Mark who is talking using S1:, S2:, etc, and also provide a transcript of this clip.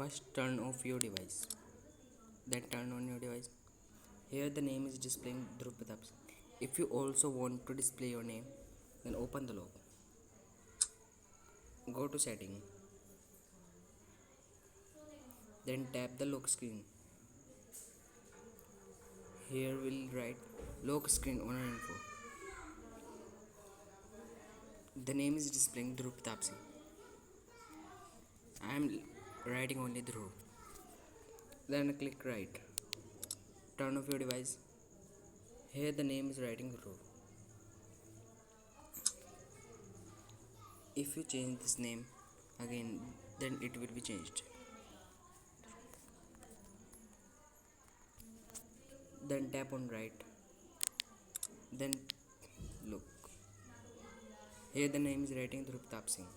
S1: First turn off your device, then turn on your device. Here the name is displaying Dhruv Pratap Singh. If you also want to display your name, then open the lock, go to setting, then tap the lock screen. Here we'll write lock screen owner info. The name is displaying Dhruv Pratap Singh. I am writing only Dhruv. Then click right. Turn off your device. Here the name is writing Dhruv. If you change this name again, then it will be changed. Then tap on right. Then look. Here the name is writing Dhruv Pratap Singh.